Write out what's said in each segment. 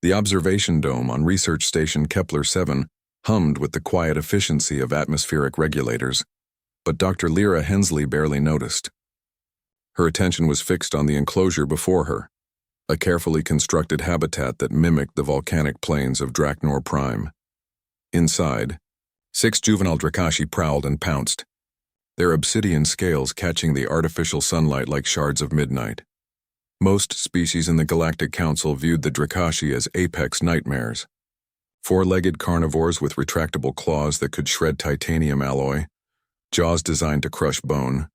The observation dome on Research Station Kepler-7 hummed with the quiet efficiency of atmospheric regulators, but Dr. Lyra Hensley barely noticed. Her attention was fixed on the enclosure before her, a carefully constructed habitat that mimicked the volcanic plains of Draknor Prime. Inside, 6 juvenile Drakashi prowled and pounced, their obsidian scales catching the artificial sunlight like shards of midnight. Most species in the Galactic Council viewed the Drakashi as apex nightmares. 4-legged carnivores with retractable claws that could shred titanium alloy, jaws designed to crush bone,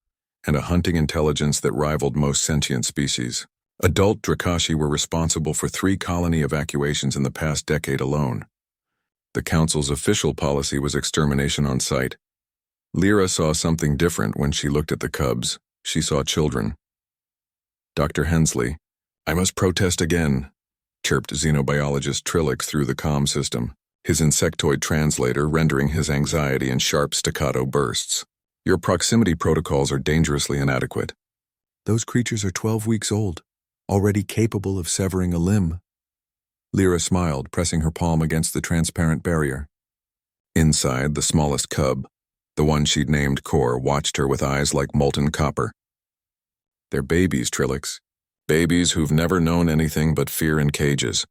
and a hunting intelligence that rivaled most sentient species. Adult Drakashi were responsible for 3 colony evacuations in the past decade alone. The Council's official policy was extermination on sight. Lyra saw something different when she looked at the cubs. She saw children. Dr. Hensley, "I must protest again," chirped xenobiologist Trilix through the comm system, his insectoid translator rendering his anxiety in sharp staccato bursts. "Your proximity protocols are dangerously inadequate. Those creatures are 12 weeks old, already capable of severing a limb." Lyra smiled, pressing her palm against the transparent barrier. Inside, the smallest cub, the one she'd named Core, watched her with eyes like molten copper. "They're babies, Trilix. Babies who've never known anything but fear in cages.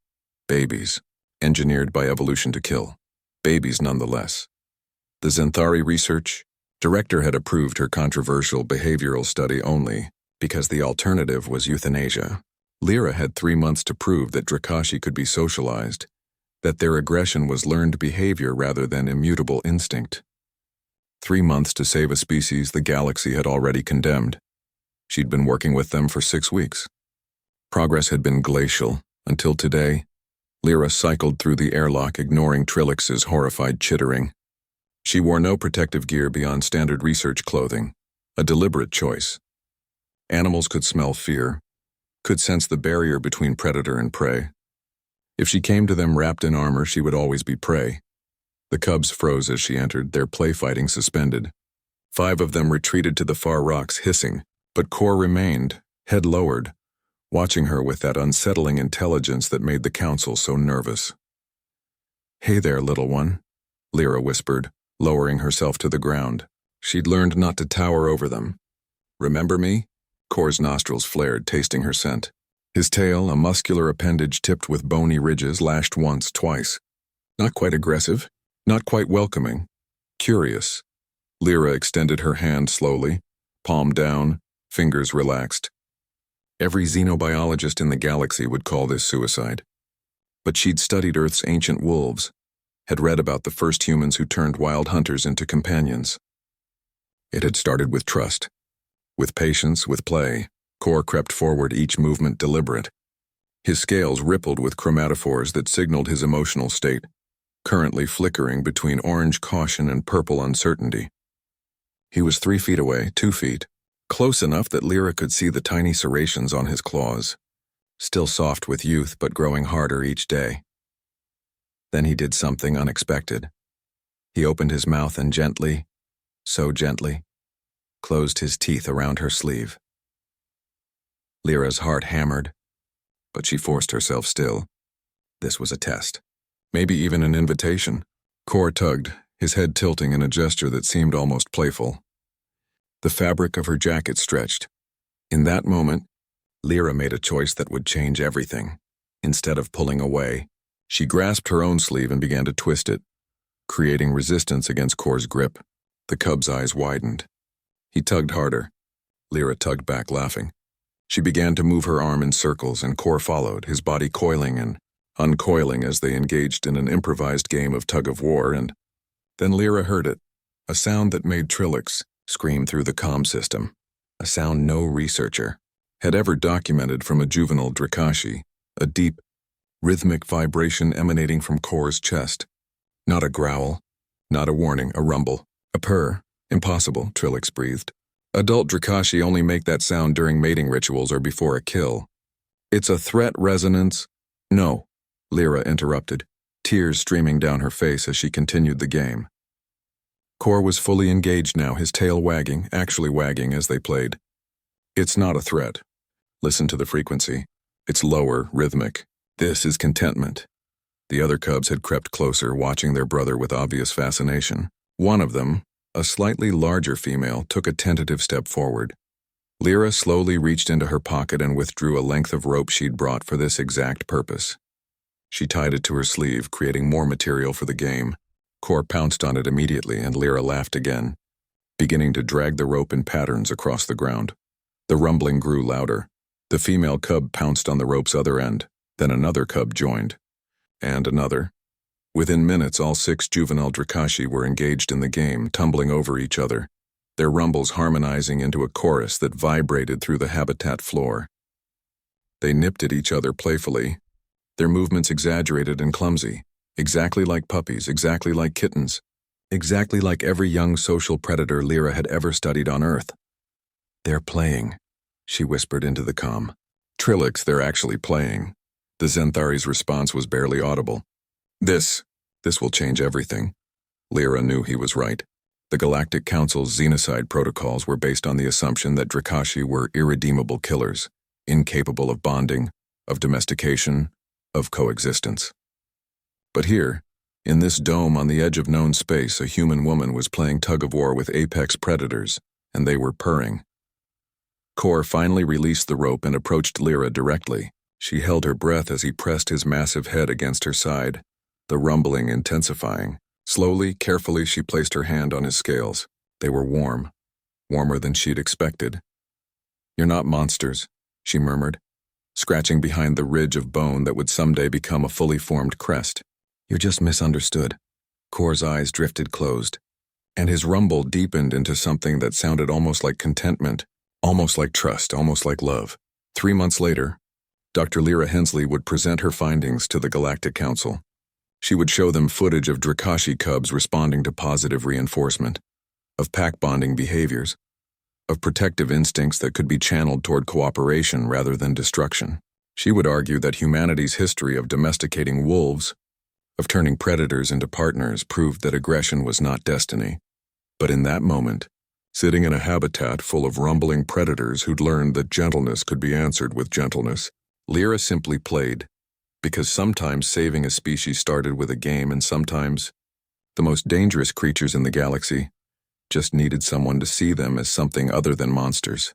Babies, engineered by evolution to kill. Babies nonetheless." The Zenthari research director had approved her controversial behavioral study only because the alternative was euthanasia. Lyra had 3 months to prove that Drakashi could be socialized, that their aggression was learned behavior rather than immutable instinct. 3 months to save a species the galaxy had already condemned. She'd been working with them for 6 weeks. Progress had been glacial, until today. Lyra cycled through the airlock, ignoring Trilix's horrified chittering. She wore no protective gear beyond standard research clothing, a deliberate choice. Animals could smell fear, could sense the barrier between predator and prey. If she came to them wrapped in armor, she would always be prey. The cubs froze as she entered, their play fighting suspended. 5 of them retreated to the far rocks, hissing, but Core remained, head lowered, watching her with that unsettling intelligence that made the Council so nervous. "Hey there, little one," Lyra whispered, lowering herself to the ground. She'd learned not to tower over them. "Remember me?" Core's nostrils flared, tasting her scent. His tail, a muscular appendage tipped with bony ridges, lashed once, twice. Not quite aggressive, not quite welcoming. Curious. Lyra extended her hand slowly, palm down, fingers relaxed. Every xenobiologist in the galaxy would call this suicide. But she'd studied Earth's ancient wolves, had read about the first humans who turned wild hunters into companions. It had started with trust. With patience, with play, Core crept forward, each movement deliberate. His scales rippled with chromatophores that signaled his emotional state, currently flickering between orange caution and purple uncertainty. He was 3 feet away, 2 feet, close enough that Lyra could see the tiny serrations on his claws, still soft with youth but growing harder each day. Then he did something unexpected. He opened his mouth and gently, so gently, closed his teeth around her sleeve. Lyra's heart hammered, but she forced herself still. This was a test, maybe even an invitation. Core tugged, his head tilting in a gesture that seemed almost playful. The fabric of her jacket stretched. In that moment, Lyra made a choice that would change everything. Instead of pulling away, she grasped her own sleeve and began to twist it, creating resistance against Core's grip. The cub's eyes widened. He tugged harder. Lyra tugged back, laughing. She began to move her arm in circles, and Core followed, his body coiling and uncoiling as they engaged in an improvised game of tug-of-war, and then Lyra heard it, a sound that made Trilix scream through the comm system, a sound no researcher had ever documented from a juvenile Drakashi, a deep, rhythmic vibration emanating from Core's chest. Not a growl, not a warning, a rumble, a purr. "Impossible," Trilix breathed. "Adult Drakashi only make that sound during mating rituals or before a kill. It's a threat resonance." "No," Lyra interrupted, tears streaming down her face as she continued the game. Core was fully engaged now, his tail wagging, actually wagging as they played. "It's not a threat. Listen to the frequency. It's lower, rhythmic. This is contentment. The other cubs had crept closer, watching their brother with obvious fascination. One of them, a slightly larger female, took a tentative step forward. Lyra slowly reached into her pocket and withdrew a length of rope she'd brought for this exact purpose. She tied it to her sleeve, creating more material for the game. Cor pounced on it immediately, and Lyra laughed again, beginning to drag the rope in patterns across the ground. The rumbling grew louder. The female cub pounced on the rope's other end. Then another cub joined. And another. Within minutes, all 6 juvenile Drakashi were engaged in the game, tumbling over each other, their rumbles harmonizing into a chorus that vibrated through the habitat floor. They nipped at each other playfully, their movements exaggerated and clumsy, exactly like puppies, exactly like kittens, exactly like every young social predator Lyra had ever studied on Earth. "They're playing," she whispered into the comm. "Trilix, they're actually playing." The Zenthari's response was barely audible. This will change everything." Lyra knew he was right. The Galactic Council's xenocide protocols were based on the assumption that Drakashi were irredeemable killers, incapable of bonding, of domestication, of coexistence. But here, in this dome on the edge of known space, a human woman was playing tug-of-war with apex predators, and they were purring. Cor finally released the rope and approached Lyra directly. She held her breath as he pressed his massive head against her side, the rumbling intensifying. Slowly, carefully, she placed her hand on his scales. They were warm, warmer than she'd expected. "You're not monsters," she murmured, scratching behind the ridge of bone that would someday become a fully formed crest. "You're just misunderstood." Cor's eyes drifted closed, and his rumble deepened into something that sounded almost like contentment, almost like trust, almost like love. 3 months later, Dr. Lyra Hensley would present her findings to the Galactic Council. She would show them footage of Drakashi cubs responding to positive reinforcement, of pack-bonding behaviors, of protective instincts that could be channeled toward cooperation rather than destruction. She would argue that humanity's history of domesticating wolves, of turning predators into partners, proved that aggression was not destiny. But in that moment, sitting in a habitat full of rumbling predators who'd learned that gentleness could be answered with gentleness, Lyra simply played, because sometimes saving a species started with a game, and sometimes the most dangerous creatures in the galaxy just needed someone to see them as something other than monsters.